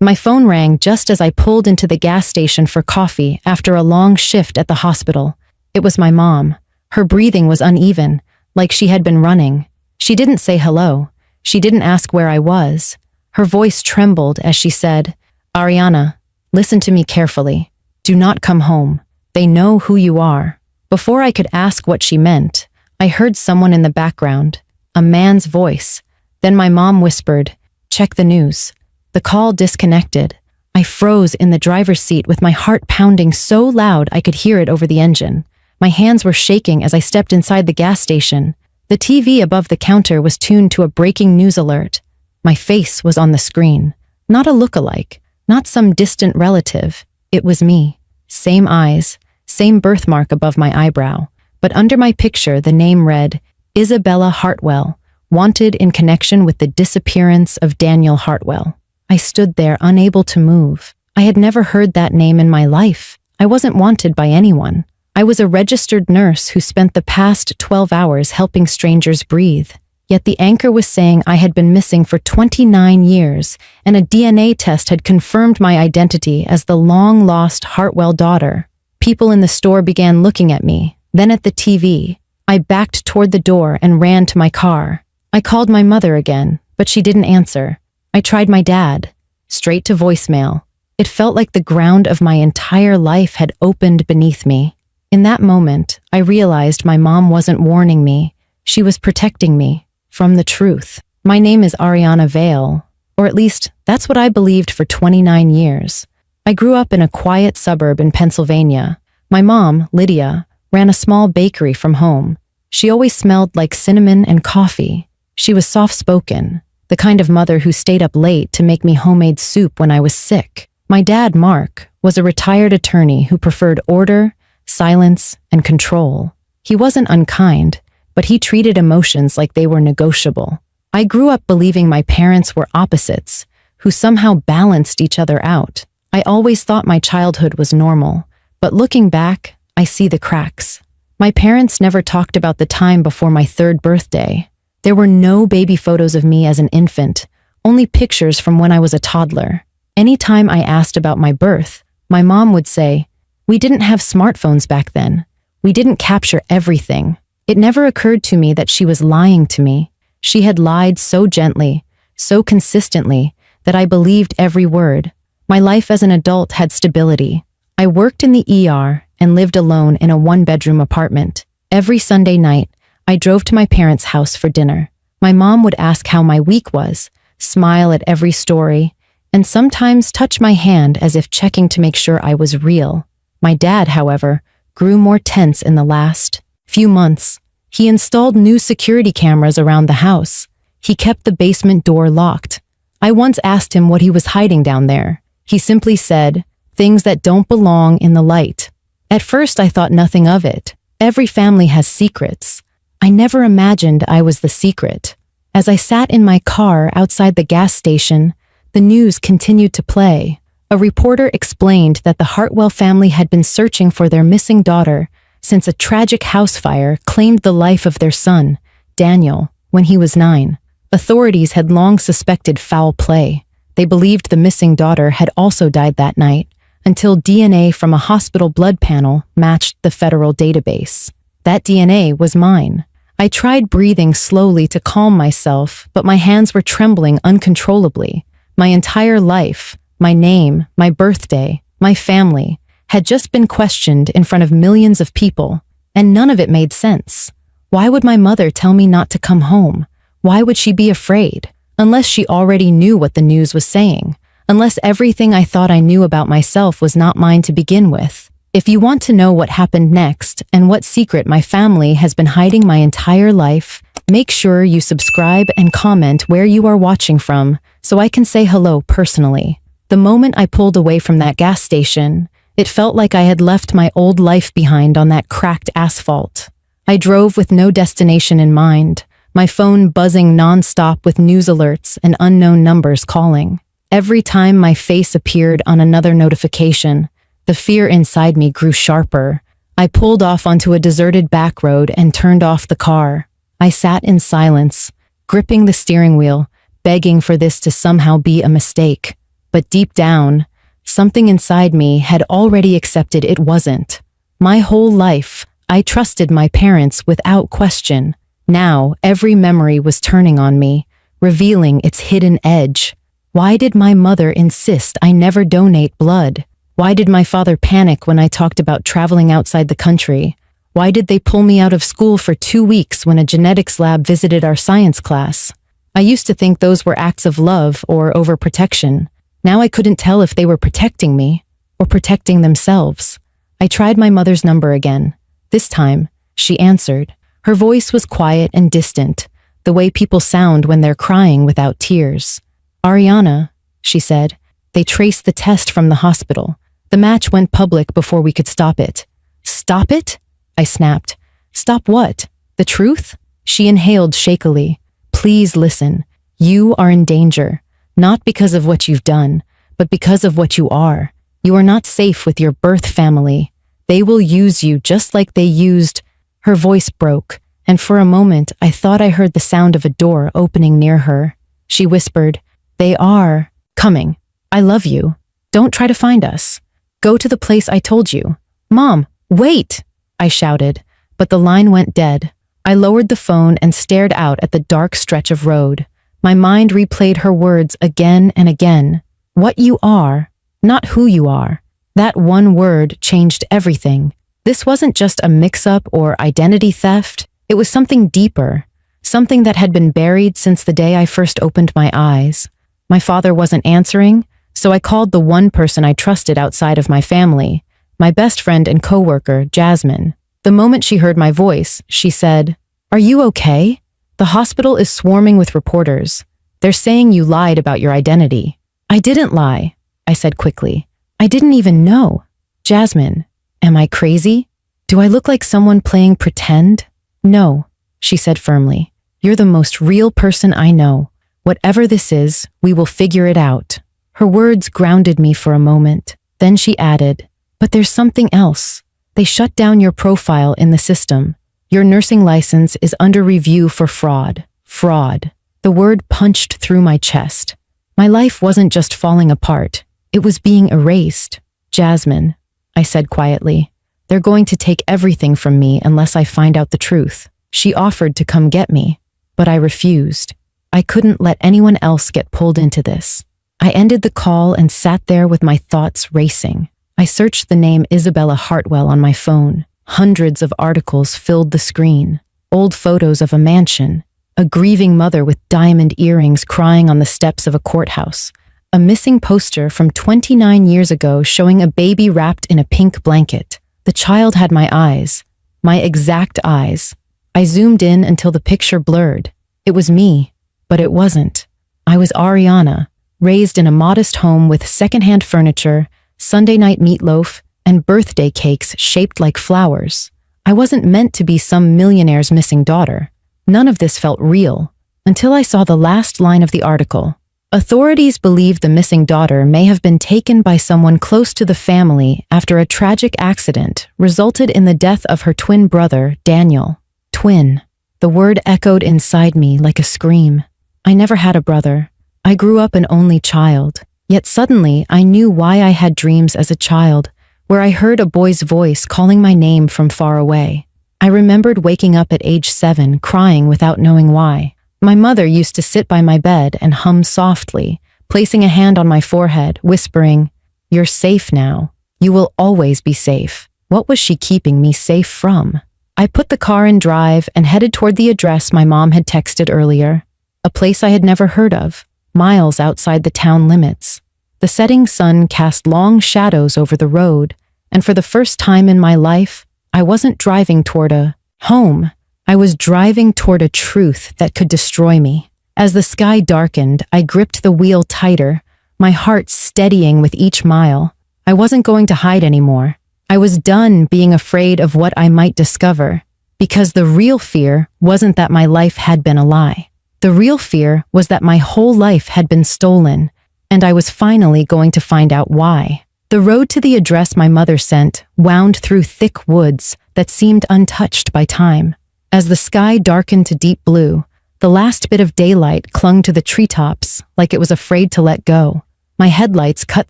My phone rang just as I pulled into the gas station for coffee after a long shift at the hospital. It was my mom. Her breathing was uneven, like she had been running. She didn't say hello. She didn't ask where I was. Her voice trembled as she said, "Ariana, listen to me carefully. Do not come home. They know who you are." Before I could ask what she meant, I heard someone in the background, a man's voice. Then my mom whispered, "Check the news." The call disconnected. I froze in the driver's seat with my heart pounding so loud I could hear it over the engine. My hands were shaking as I stepped inside the gas station. The TV above the counter was tuned to a breaking news alert. My face was on the screen. Not a look-alike, not some distant relative. It was me. Same eyes, same birthmark above my eyebrow. But under my picture, the name read, Isabella Hartwell, wanted in connection with the disappearance of Daniel Hartwell. I stood there, unable to move. I had never heard that name in my life. I wasn't wanted by anyone. I was a registered nurse who spent the past 12 hours helping strangers breathe. Yet the anchor was saying I had been missing for 29 years, and a DNA test had confirmed my identity as the long-lost Hartwell daughter. People in the store began looking at me, then at the TV. I backed toward the door and ran to my car. I called my mother again, but she didn't answer. I tried my dad. Straight to voicemail. It felt like the ground of my entire life had opened beneath me. In that moment, I realized my mom wasn't warning me. She was protecting me from the truth. My name is Ariana Vale, or at least that's what I believed for 29 years. I grew up in a quiet suburb in Pennsylvania. My mom, Lydia, ran a small bakery from home. She always smelled like cinnamon and coffee. She was soft-spoken, the kind of mother who stayed up late to make me homemade soup when I was sick. My dad, Mark, was a retired attorney who preferred order, silence, and control. He wasn't unkind, but he treated emotions like they were negotiable. I grew up believing my parents were opposites, who somehow balanced each other out. I always thought my childhood was normal, but looking back, I see the cracks. My parents never talked about the time before my 3rd birthday. There were no baby photos of me as an infant, only pictures from when I was a toddler. Anytime I asked about my birth, my mom would say, "We didn't have smartphones back then. We didn't capture everything." It never occurred to me that she was lying to me. She had lied so gently, so consistently, that I believed every word. My life as an adult had stability. I worked in the ER and lived alone in a 1-bedroom apartment. Every Sunday night, I drove to my parents' house for dinner. My mom would ask how my week was, smile at every story, and sometimes touch my hand as if checking to make sure I was real. My dad, however, grew more tense in the last few months. He installed new security cameras around the house. He kept the basement door locked. I once asked him what he was hiding down there. He simply said, "Things that don't belong in the light." At first, I thought nothing of it. Every family has secrets. I never imagined I was the secret. As I sat in my car outside the gas station, the news continued to play. A reporter explained that the Hartwell family had been searching for their missing daughter since a tragic house fire claimed the life of their son, Daniel, when he was 9. Authorities had long suspected foul play. They believed the missing daughter had also died that night, until DNA from a hospital blood panel matched the federal database. That DNA was mine. I tried breathing slowly to calm myself, but my hands were trembling uncontrollably. My entire life, my name, my birthday, my family, had just been questioned in front of millions of people, and none of it made sense. Why would my mother tell me not to come home? Why would she be afraid? Unless she already knew what the news was saying. Unless everything I thought I knew about myself was not mine to begin with. If you want to know what happened next and what secret my family has been hiding my entire life, make sure you subscribe and comment where you are watching from so I can say hello personally. The moment I pulled away from that gas station, it felt like I had left my old life behind on that cracked asphalt. I drove with no destination in mind, my phone buzzing nonstop with news alerts and unknown numbers calling. Every time my face appeared on another notification, the fear inside me grew sharper. I pulled off onto a deserted back road and turned off the car. I sat in silence, gripping the steering wheel, begging for this to somehow be a mistake. But deep down, something inside me had already accepted it wasn't. My whole life, I trusted my parents without question. Now, every memory was turning on me, revealing its hidden edge. Why did my mother insist I never donate blood? Why did my father panic when I talked about traveling outside the country? Why did they pull me out of school for 2 weeks when a genetics lab visited our science class? I used to think those were acts of love or overprotection. Now I couldn't tell if they were protecting me or protecting themselves. I tried my mother's number again. This time, she answered. Her voice was quiet and distant, the way people sound when they're crying without tears. "Ariana," she said. "They traced the test from the hospital. The match went public before we could stop it." "Stop it?" I snapped. "Stop what? The truth?" She inhaled shakily. "Please listen. You are in danger. Not because of what you've done, but because of what you are. You are not safe with your birth family. They will use you just like they used—" Her voice broke, and for a moment I thought I heard the sound of a door opening near her. She whispered, "They are coming. I love you. Don't try to find us. Go to the place I told you." "Mom, wait!" I shouted, but the line went dead. I lowered the phone and stared out at the dark stretch of road. My mind replayed her words again and again. What you are, not who you are. That one word changed everything. This wasn't just a mix-up or identity theft. It was something deeper, something that had been buried since the day I first opened my eyes. My father wasn't answering, so I called the one person I trusted outside of my family, my best friend and coworker, Jasmine. The moment she heard my voice, she said, "Are you okay? The hospital is swarming with reporters. They're saying you lied about your identity." "I didn't lie," I said quickly. "I didn't even know." "Jasmine, am I crazy? Do I look like someone playing pretend?" "No," she said firmly. "You're the most real person I know. Whatever this is, we will figure it out." Her words grounded me for a moment. Then she added, "But there's something else. They shut down your profile in the system. Your nursing license is under review for fraud." Fraud. The word punched through my chest. My life wasn't just falling apart. It was being erased. "Jasmine," I said quietly, "they're going to take everything from me unless I find out the truth." She offered to come get me, but I refused. I couldn't let anyone else get pulled into this. I ended the call and sat there with my thoughts racing. I searched the name Isabella Hartwell on my phone. Hundreds of articles filled the screen. Old photos of a mansion, a grieving mother with diamond earrings crying on the steps of a courthouse, a missing poster from 29 years ago showing a baby wrapped in a pink blanket. The child had my eyes, my exact eyes. I zoomed in until the picture blurred. It was me, but it wasn't. I was Ariana, raised in a modest home with secondhand furniture, Sunday night meatloaf, and birthday cakes shaped like flowers. I wasn't meant to be some millionaire's missing daughter. None of this felt real, until I saw the last line of the article. Authorities believe the missing daughter may have been taken by someone close to the family after a tragic accident resulted in the death of her twin brother, Daniel. Twin. The word echoed inside me like a scream. I never had a brother. I grew up an only child. Yet suddenly I knew why I had dreams as a child, where I heard a boy's voice calling my name from far away. I remembered waking up at age 7, crying without knowing why. My mother used to sit by my bed and hum softly, placing a hand on my forehead, whispering, "You're safe now. You will always be safe." What was she keeping me safe from? I put the car in drive and headed toward the address my mom had texted earlier, a place I had never heard of, miles outside the town limits. The setting sun cast long shadows over the road, and for the first time in my life, I wasn't driving toward a home. I was driving toward a truth that could destroy me. As the sky darkened, I gripped the wheel tighter, my heart steadying with each mile. I wasn't going to hide anymore. I was done being afraid of what I might discover, because the real fear wasn't that my life had been a lie. The real fear was that my whole life had been stolen, and I was finally going to find out why. The road to the address my mother sent wound through thick woods that seemed untouched by time. As the sky darkened to deep blue, the last bit of daylight clung to the treetops like it was afraid to let go. My headlights cut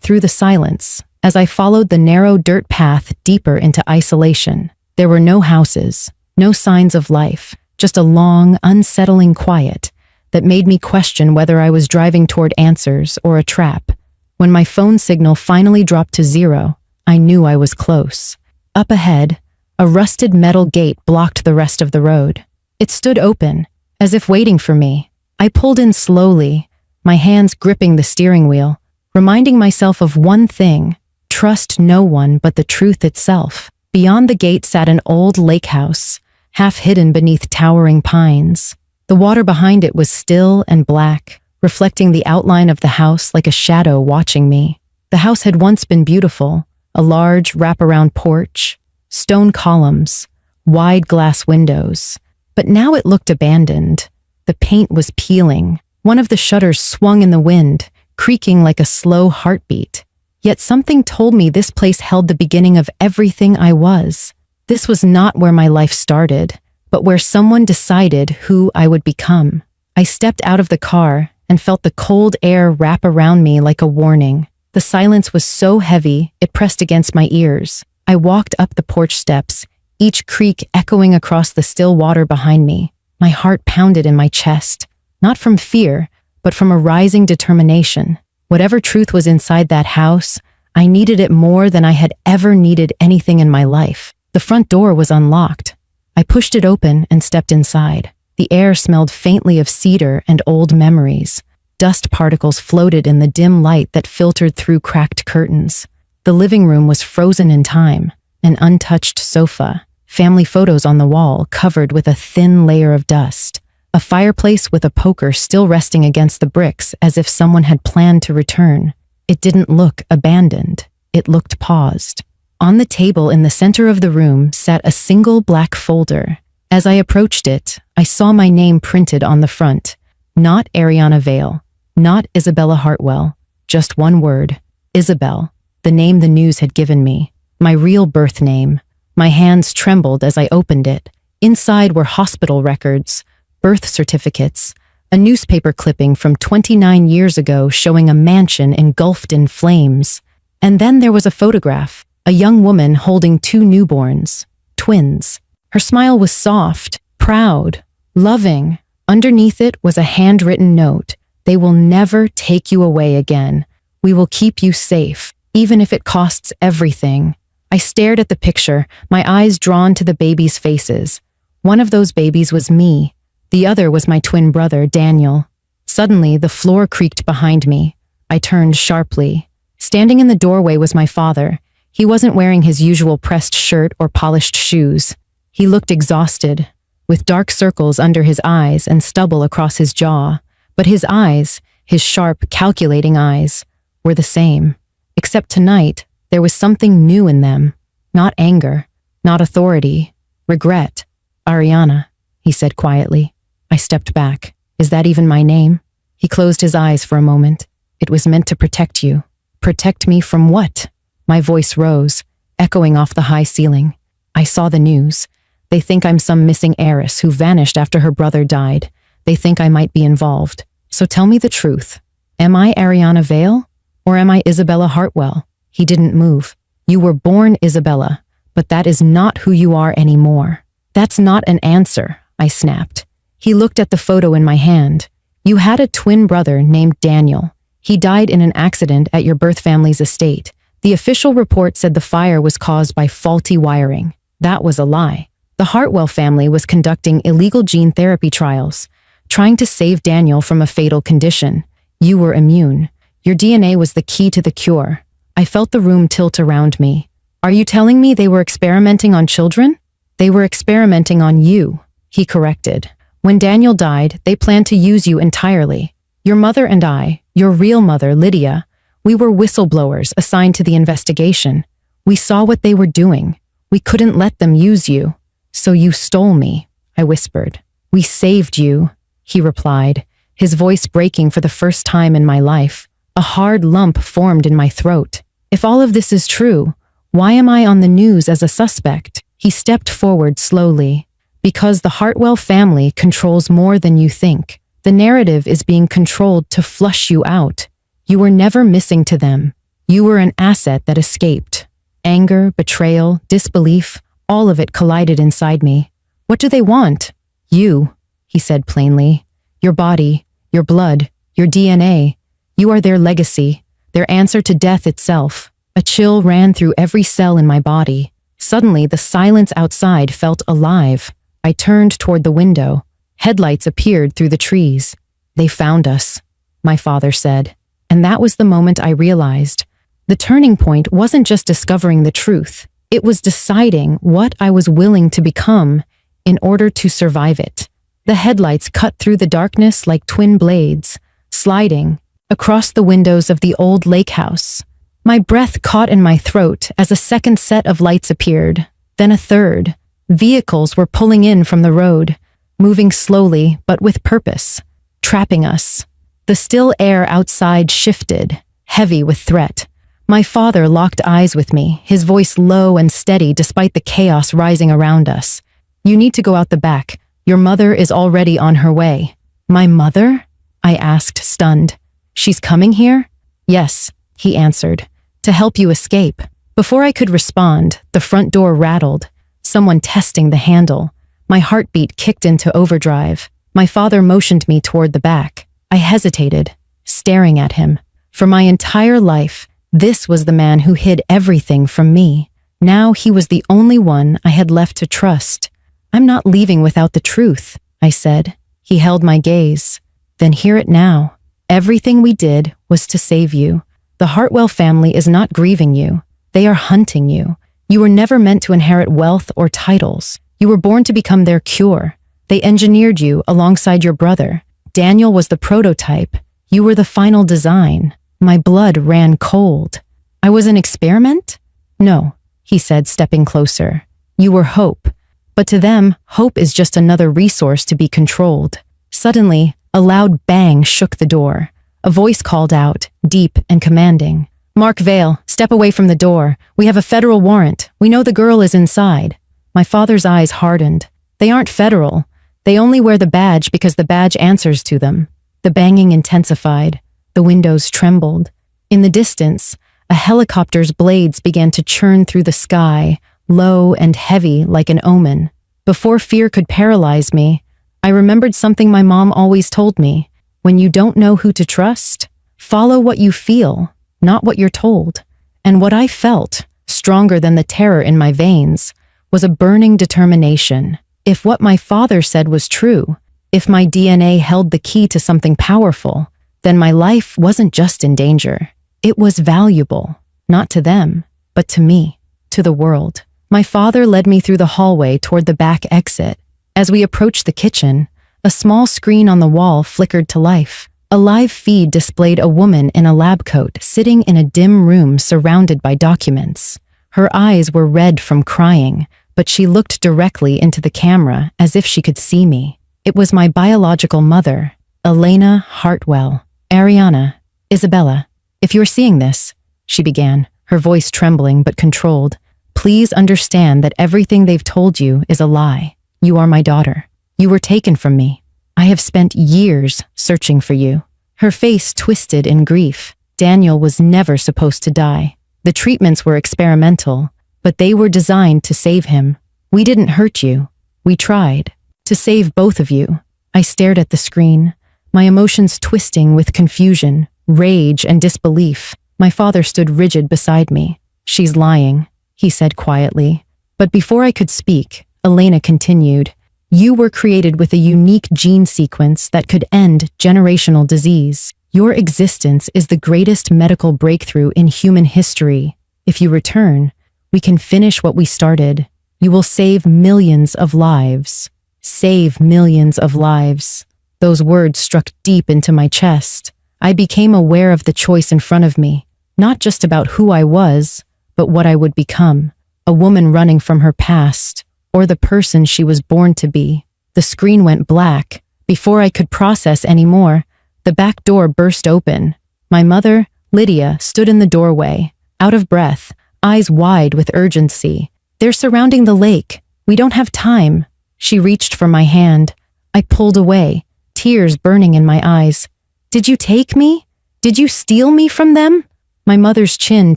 through the silence as I followed the narrow dirt path deeper into isolation. There were no houses, no signs of life, just a long, unsettling quiet that made me question whether I was driving toward answers or a trap. When my phone signal finally dropped to 0, I knew I was close. Up ahead, a rusted metal gate blocked the rest of the road. It stood open, as if waiting for me. I pulled in slowly, my hands gripping the steering wheel, reminding myself of one thing: trust no one but the truth itself. Beyond the gate sat an old lake house, half hidden beneath towering pines. The water behind it was still and black, reflecting the outline of the house like a shadow watching me. The house had once been beautiful, a large wraparound porch, stone columns, wide glass windows. But now it looked abandoned. The paint was peeling. One of the shutters swung in the wind, creaking like a slow heartbeat. Yet something told me this place held the beginning of everything I was. This was not where my life started, but where someone decided who I would become. I stepped out of the car and felt the cold air wrap around me like a warning. The silence was so heavy, it pressed against my ears. I walked up the porch steps, each creak echoing across the still water behind me. My heart pounded in my chest, not from fear, but from a rising determination. Whatever truth was inside that house, I needed it more than I had ever needed anything in my life. The front door was unlocked. I pushed it open and stepped inside. The air smelled faintly of cedar and old memories. Dust particles floated in the dim light that filtered through cracked curtains. The living room was frozen in time, an untouched sofa, family photos on the wall covered with a thin layer of dust, a fireplace with a poker still resting against the bricks as if someone had planned to return. It didn't look abandoned. It looked paused. On the table in the center of the room sat a single black folder. As I approached it, I saw my name printed on the front. Not Ariana Vale, not Isabella Hartwell, just one word: Isabel, the name the news had given me, my real birth name. My hands trembled as I opened it. Inside were hospital records, birth certificates, a newspaper clipping from 29 years ago showing a mansion engulfed in flames. And then there was a photograph, a young woman holding 2 newborns, twins. Her smile was soft, proud, loving. Underneath it was a handwritten note: "They will never take you away again. We will keep you safe, even if it costs everything." I stared at the picture, my eyes drawn to the babies' faces. One of those babies was me. The other was my twin brother, Daniel. Suddenly, the floor creaked behind me. I turned sharply. Standing in the doorway was my father. He wasn't wearing his usual pressed shirt or polished shoes. He looked exhausted, with dark circles under his eyes and stubble across his jaw. But his eyes, his sharp, calculating eyes, were the same. Except tonight, there was something new in them. Not anger, not authority, regret. "Ariana," he said quietly. I stepped back. "Is that even my name?" He closed his eyes for a moment. "It was meant to protect you." "Protect me from what?" My voice rose, echoing off the high ceiling. "I saw the news. They think I'm some missing heiress who vanished after her brother died. They think I might be involved. So tell me the truth. Am I Ariana Vale? Or am I Isabella Hartwell?" He didn't move. "You were born Isabella, but that is not who you are anymore." "That's not an answer," I snapped. He looked at the photo in my hand. "You had a twin brother named Daniel. He died in an accident at your birth family's estate. The official report said the fire was caused by faulty wiring. That was a lie. The Hartwell family was conducting illegal gene therapy trials, trying to save Daniel from a fatal condition. You were immune. Your DNA was the key to the cure." I felt the room tilt around me. "Are you telling me they were experimenting on children?" "They were experimenting on you," he corrected. "When Daniel died, they planned to use you entirely. Your mother and I, your real mother, Lydia, we were whistleblowers assigned to the investigation. We saw what they were doing. We couldn't let them use you. So you stole me," I whispered. "We saved you," he replied, his voice breaking for the first time in my life. A hard lump formed in my throat. "If all of this is true, why am I on the news as a suspect?" He stepped forward slowly. "Because the Hartwell family controls more than you think. The narrative is being controlled to flush you out." You were never missing to them. You were an asset that escaped. Anger, betrayal, disbelief, all of it collided inside me. What do they want? You, he said plainly. Your body, your blood, your DNA. You are their legacy, their answer to death itself. A chill ran through every cell in my body. Suddenly, the silence outside felt alive. I turned toward the window. Headlights appeared through the trees. They found us, my father said. And that was the moment I realized. The turning point wasn't just discovering the truth. It was deciding what I was willing to become in order to survive it. The headlights cut through the darkness like twin blades, sliding across the windows of the old lake house. My breath caught in my throat as a second set of lights appeared, then a third. Vehicles were pulling in from the road, moving slowly but with purpose, trapping us. The still air outside shifted, heavy with threat. My father locked eyes with me, his voice low and steady despite the chaos rising around us. You need to go out the back. Your mother is already on her way. My mother? I asked, stunned. She's coming here? Yes, he answered. To help you escape. Before I could respond, the front door rattled, someone testing the handle. My heartbeat kicked into overdrive. My father motioned me toward the back. I hesitated, staring at him. For my entire life, this was the man who hid everything from me. Now he was the only one I had left to trust. I'm not leaving without the truth, I said. He held my gaze. Then hear it now. Everything we did was to save you. The Hartwell family is not grieving you. They are hunting you. You were never meant to inherit wealth or titles. You were born to become their cure. They engineered you alongside your brother. Daniel was the prototype. You were the final design. My blood ran cold. I was an experiment? No, he said, stepping closer. You were hope. But to them, hope is just another resource to be controlled. Suddenly, a loud bang shook the door. A voice called out, deep and commanding. Mark Vale, step away from the door. We have a federal warrant. We know the girl is inside. My father's eyes hardened. They aren't federal. They only wear the badge because the badge answers to them. The banging intensified. The windows trembled. In the distance, a helicopter's blades began to churn through the sky, low and heavy like an omen. Before fear could paralyze me, I remembered something my mom always told me. When you don't know who to trust, follow what you feel, not what you're told. And what I felt, stronger than the terror in my veins, was a burning determination. If what my father said was true, if my DNA held the key to something powerful, then my life wasn't just in danger. It was valuable, not to them, but to me, to the world. My father led me through the hallway toward the back exit. As we approached the kitchen, a small screen on the wall flickered to life. A live feed displayed a woman in a lab coat sitting in a dim room surrounded by documents. Her eyes were red from crying, but she looked directly into the camera as if she could see me. It was my biological mother, Elena Hartwell. Ariana, Isabella, if you're seeing this, she began, her voice trembling but controlled, please understand that everything they've told you is a lie. You are my daughter. You were taken from me. I have spent years searching for you. Her face twisted in grief. Daniel was never supposed to die. The treatments were experimental, but they were designed to save him. We didn't hurt you. We tried to save both of you. I stared at the screen, my emotions twisting with confusion, rage, and disbelief. My father stood rigid beside me. She's lying, he said quietly. But before I could speak, Elena continued, you were created with a unique gene sequence that could end generational disease. Your existence is the greatest medical breakthrough in human history. If you return, we can finish what we started. You will save millions of lives. Save millions of lives. Those words struck deep into my chest. I became aware of the choice in front of me, not just about who I was, but what I would become. A woman running from her past, or the person she was born to be. The screen went black. Before I could process any more, the back door burst open. My mother, Lydia, stood in the doorway, out of breath, eyes wide with urgency. They're surrounding the lake. We don't have time. She reached for my hand. I pulled away, tears burning in my eyes. Did you take me? Did you steal me from them? My mother's chin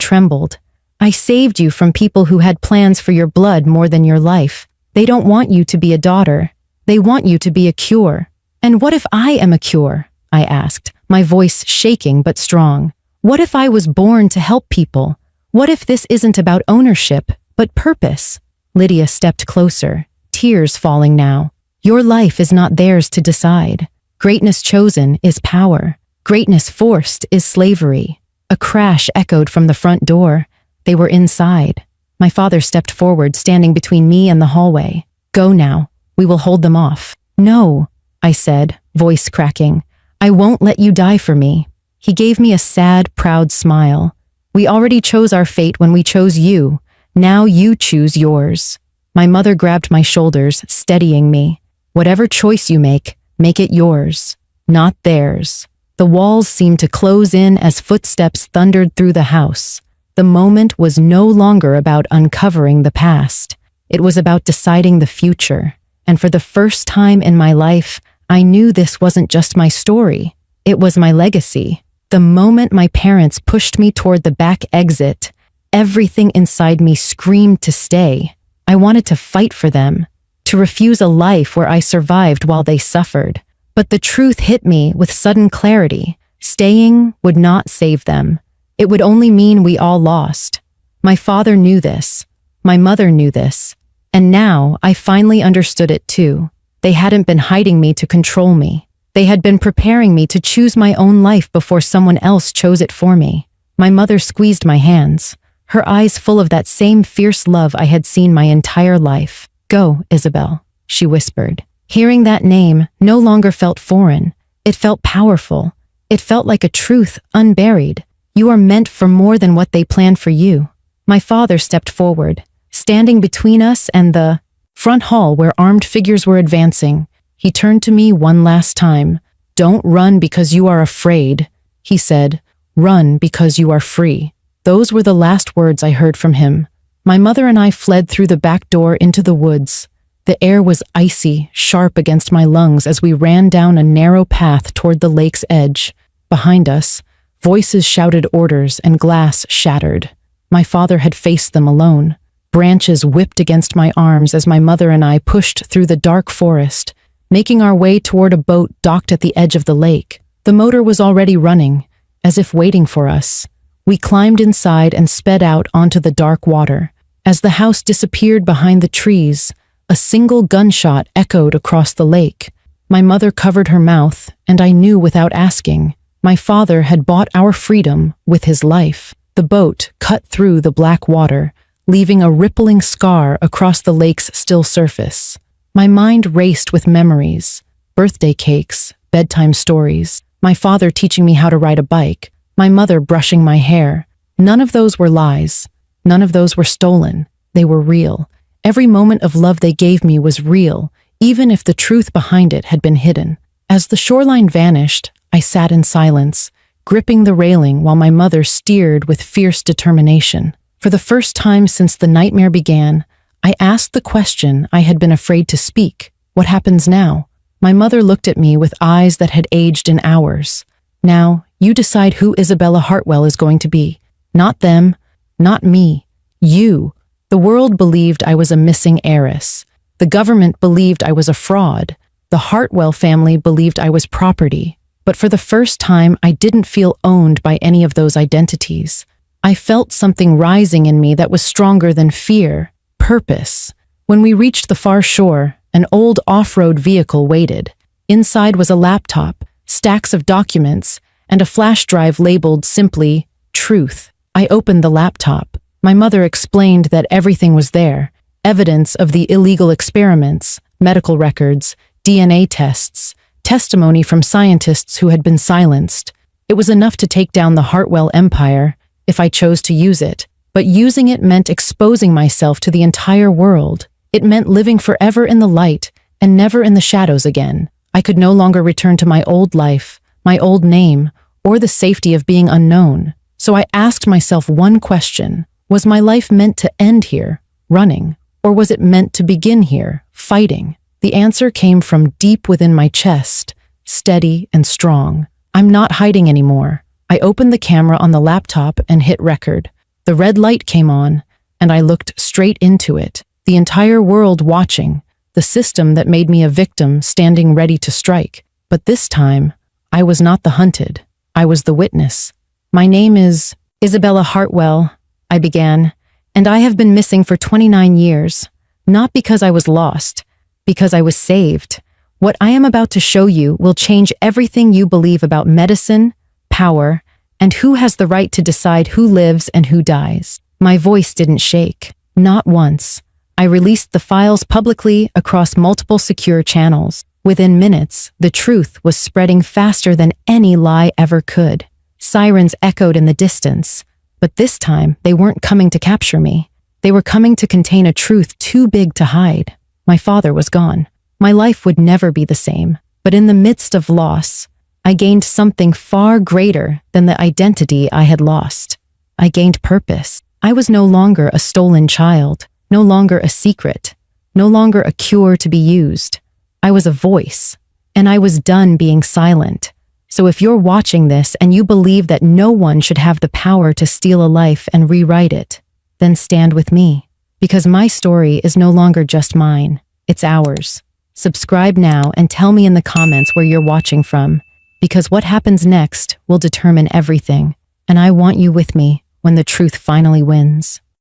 trembled. I saved you from people who had plans for your blood more than your life. They don't want you to be a daughter. They want you to be a cure. And what if I am a cure? I asked, my voice shaking but strong. What if I was born to help people? What if this isn't about ownership, but purpose? Lydia stepped closer, tears falling now. Your life is not theirs to decide. Greatness chosen is power. Greatness forced is slavery. A crash echoed from the front door. They were inside. My father stepped forward, standing between me and the hallway. Go now. We will hold them off. No, I said, voice cracking. I won't let you die for me. He gave me a sad, proud smile. We already chose our fate when we chose you. Now you choose yours. My mother grabbed my shoulders, steadying me. Whatever choice you make it yours, not theirs. The walls seemed to close in as footsteps thundered through the house. The moment was no longer about uncovering the past. It was about deciding the future. And for the first time in my life, I knew this wasn't just my story. It was my legacy. The moment my parents pushed me toward the back exit, everything inside me screamed to stay. I wanted to fight for them, to refuse a life where I survived while they suffered. But the truth hit me with sudden clarity. Staying would not save them. It would only mean we all lost. My father knew this. My mother knew this. And now I finally understood it too. They hadn't been hiding me to control me. They had been preparing me to choose my own life before someone else chose it for me. My mother squeezed my hands, her eyes full of that same fierce love I had seen my entire life. Go, Isabel, she whispered. Hearing that name no longer felt foreign. It felt powerful. It felt like a truth unburied. You are meant for more than what they planned for you. My father stepped forward, standing between us and the front hall where armed figures were advancing. He turned to me one last time. Don't run because you are afraid, he said. Run because you are free. Those were the last words I heard from him. My mother and I fled through the back door into the woods. The air was icy, sharp against my lungs as we ran down a narrow path toward the lake's edge. Behind us, voices shouted orders and glass shattered. My father had faced them alone. Branches whipped against my arms as my mother and I pushed through the dark forest, making our way toward a boat docked at the edge of the lake. The motor was already running, as if waiting for us. We climbed inside and sped out onto the dark water. As the house disappeared behind the trees, a single gunshot echoed across the lake. My mother covered her mouth, and I knew without asking. My father had bought our freedom with his life. The boat cut through the black water, leaving a rippling scar across the lake's still surface. My mind raced with memories, birthday cakes, bedtime stories, my father teaching me how to ride a bike, my mother brushing my hair. None of those were lies. None of those were stolen. They were real. Every moment of love they gave me was real, even if the truth behind it had been hidden. As the shoreline vanished, I sat in silence, gripping the railing while my mother steered with fierce determination. For the first time since the nightmare began, I asked the question I had been afraid to speak. What happens now? My mother looked at me with eyes that had aged in hours. Now, you decide who Isabella Hartwell is going to be. Not them, not me. You. The world believed I was a missing heiress. The government believed I was a fraud. The Hartwell family believed I was property. But for the first time, I didn't feel owned by any of those identities. I felt something rising in me that was stronger than fear. Purpose. When we reached the far shore, an old off-road vehicle waited. Inside was a laptop, stacks of documents, and a flash drive labeled simply, Truth. I opened the laptop. My mother explained that everything was there. Evidence of the illegal experiments, medical records, DNA tests, testimony from scientists who had been silenced. It was enough to take down the Hartwell empire, if I chose to use it. But using it meant exposing myself to the entire world. It meant living forever in the light and never in the shadows again. I could no longer return to my old life, my old name, or the safety of being unknown. So I asked myself one question. Was my life meant to end here, running, or was it meant to begin here, fighting? The answer came from deep within my chest, steady and strong. I'm not hiding anymore. I opened the camera on the laptop and hit record. The red light came on, and I looked straight into it. The entire world watching, the system that made me a victim standing ready to strike. But this time, I was not the hunted. I was the witness. My name is Isabella Hartwell, I began, and I have been missing for 29 years, not because I was lost, because I was saved. What I am about to show you will change everything you believe about medicine, power, and who has the right to decide who lives and who dies. My voice didn't shake, not once. I released the files publicly across multiple secure channels. Within minutes, the truth was spreading faster than any lie ever could. Sirens echoed in the distance, but this time they weren't coming to capture me. They were coming to contain a truth too big to hide. My father was gone. My life would never be the same, but in the midst of loss, I gained something far greater than the identity I had lost. I gained purpose. I was no longer a stolen child, no longer a secret, no longer a cure to be used. I was a voice, and I was done being silent. So if you're watching this and you believe that no one should have the power to steal a life and rewrite it, then stand with me, because my story is no longer just mine, it's ours. Subscribe now and tell me in the comments where you're watching from, because what happens next will determine everything, and I want you with me when the truth finally wins.